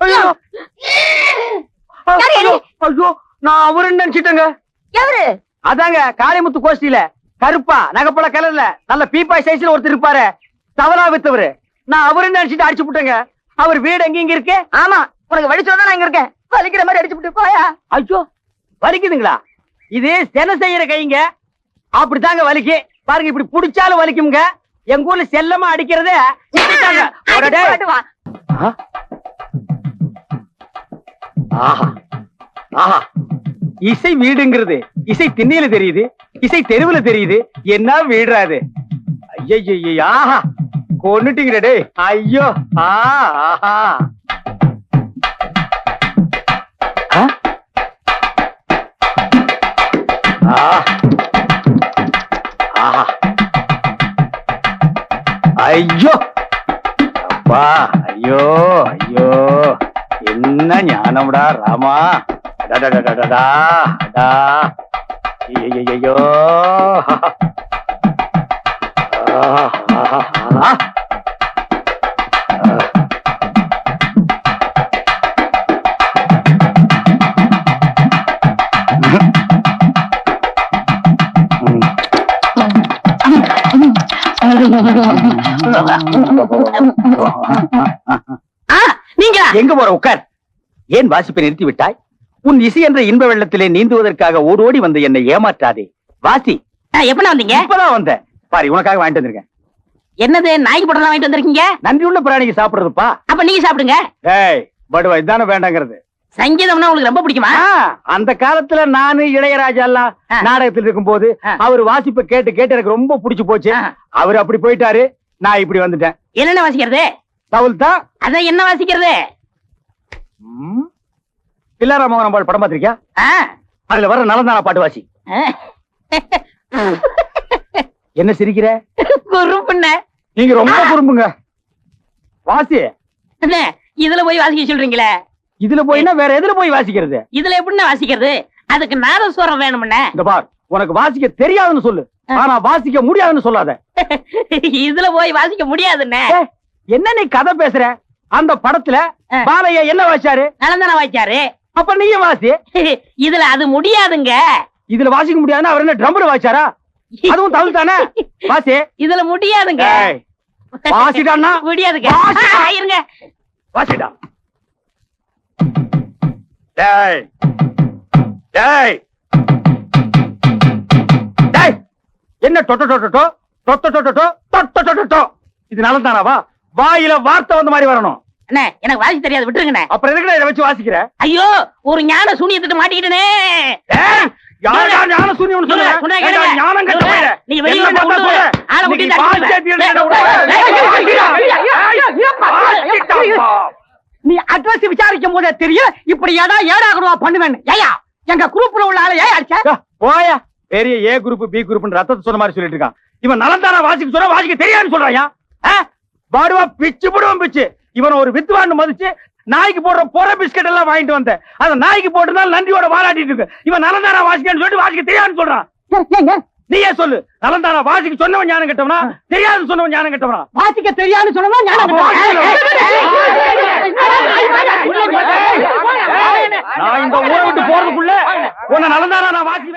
ஐயோ ஐயோ நான் அவருன்னு நினைச்சிட்டேங்க. எவரு? அதாங்க காளிமுத்து கோஷ்டியில கருப்பா நகைப்பழ கலர்ல நல்ல பீப்பாய் சைஸ்ல ஒருத்தர் இருப்பாரு, தவறா வித்தவரு. நான் அவருன்னு நினைச்சிட்டு அடிச்சு விட்டேங்க. அவர் வீடு எங்க இருக்கு? ஆமா, உனக்கு வழி சொல்லதான் நான் இங்க இருக்கேன். வலிக்கிற மாதிரி அடிச்சு விட்டு போயா. ஐயோ வலிக்குதுங்களா? இது சென செய்யற கைங்க, அப்படித்தாங்க வலிக்கு. பாருங்க இப்படி புடிச்சாலும் வலிக்குங்க. எங்க ஊர்ல செல்லமா அடிக்கிறதே இப்படித்தாங்க. ஆஹா ஆஹா, இசை வீடுங்கிறது இசை திண்ணையில தெரியுது, இசை தெருவுல தெரியுது. என்ன வீடுறாது? ஐயோ ஆஹா, கொன்னுட்டீங்க டே. ஐயோ ஆஹா ஐயோ அப்பா, ஐயோ ஐயோ, என்ன ஞானம்டா ராமா. ஐயோ நீங்க எங்க போற? உட்கார். ஏன் வாசிப்பை நிறுத்தி விட்டாய்? உன் இசை என்ற இன்ப வெள்ளத்திலே நீந்துவதற்காக ஓடோடி வந்து என்னை ஏமாற்றாதே. வாசி. எப்ப வந்தீங்க? இப்பதான் வந்தேன். பாரு, உனக்காக வாங்கிட்டு வந்திருக்கேன். என்னது, நாய்க்கு படம் வாங்கிட்டு வந்திருக்கீங்க? நன்றி உள்ள பிராணிக்கு சாப்பிடுறதுப்பா. அப்ப நீங்க சாப்பிடுங்க. ஏய் படுவா, இதான வேண்டாங்கிறது. சங்கீதம்னா உங்களுக்கு ரொம்ப பிடிக்குமா? அந்த காலத்துல நானு இளையராஜா எல்லாம் நாடகத்தில் இருக்கும் போது அவர் வாசிப்பை கேட்டு கேட்டு எனக்கு ரொம்ப பிடிச்சு போச்சு. அவர் அப்படி போயிட்டாரு, நான் இப்படி வந்துட்டேன். என்னென்ன வாசிக்கிறது? தவுல் தான். அதான் என்ன வாசிக்கிறது? பிள்ளாராமோகன் படம் பார்த்திருக்கியா? அதுல வர நலந்தானா பாட்டு வாசி. என்ன சிரிக்கிற? குறும்புண்ண. நீங்க ரொம்ப குறும்புங்க. வாசி. இதுல போய் வாசிக்க சொல்றீங்களே? இதுல போய்னா வேற எதுல போய் வாசிக்கிறது? இதுல எப்படின்னா வாசிக்கிறது? அதுக்கு நாதஸ்வரம் வேணும்னே. இந்த பார், உனக்கு வாசிக்க தெரியாதுன்னு சொல்லு, ஆனா வாசிக்க முடியாதுன்னு சொல்லாத. இதுல போய் வாசிக்க முடியாதுன்னு. என்ன நீ கதை பேசுற? அந்த படத்துல பாலையா என்ன வாசிச்சாரு? நலந்தானா வாசிச்சாரு. அப்ப நீங்க வாசி. இதுல அது முடியாதுங்க. இதுல வாசிக்க முடியாதுன்னா அவர் என்ன ட்ரம்ல வாசிச்சாரா? அதுவும் தவுல் தானே. வாசி. இதுல முடியாதுங்க. வாசிடான்னா முடியாதுங்க. இருங்க. வாசிடா. டேய் டேய் டேய், என்ன டொட்டோ டொட்டோ டொட்டோ டொட்டோ டொட்டோ டொட்டோ? இது நலந்தானாவா? வாயில வார்த்தை வந்த மாதிரி வரணும். அண்ணே, எனக்கு வாசி தெரியாது, விட்டுருங்கண்ணே. அப்புறம் எதுக்கு இதை வச்சு வாசிக்கிற? ஐயோ, ஒரு ஞான சூனியத்திட்டு மாட்டிக்கிட்டனே. ஞான சூனியம் சொல்லுங்க. ஞானம் கட்ட போயிட. நீ வெளிய வந்து ஆள முட்டி நீ அட்ரஸ் விசாரிக்கும் போதே தெரியும் இப்படி ஏடாகணுவா பண்ணுவேன். ஏயா, எங்க குரூப்ல உள்ள ஆளை ஏன் அடிச்ச? போயா, பெரிய ஏ குரூப் பி குரூப் ரத்தத்தை சொன்ன மாதிரி சொல்லிட்டு இருக்கான். இவன் நலந்தானா வாசிக்க சொன்னா வாசிக்க தெரியாதுன்னு சொல்றாயா? பாடுவா பிச்சு போடுவான் பிச்சு. இவன் ஒரு வித்துவான்னு மதிச்சு நாய்க்கு போடுற போற பிஸ்கட் எல்லாம் வாங்கிட்டு வந்தேன். அந்த நாய்க்கு போட்டுதான் நன்றியோட வாராட்டிட்டு இருக்கு. இவன் நலந்தானா வாசிக்கன்னு சொல்லிட்டு வாசிக்க தெரியாதுன்னு சொல்றான். நீயே சொல்லு, நலந்தானா வாசிக்க சொன்னவன் ஞானம் கெட்டவனா, தெரியாதுன்னு சொன்னவன் ஞானம் கெட்டவனா? வாசிக்க தெரியாதுன்னு சொன்னவன் ஞானம் நான் இந்த ஊரை விட்டு போறதுக்குள்ள உன்னை நலந்தானா நான் வாசி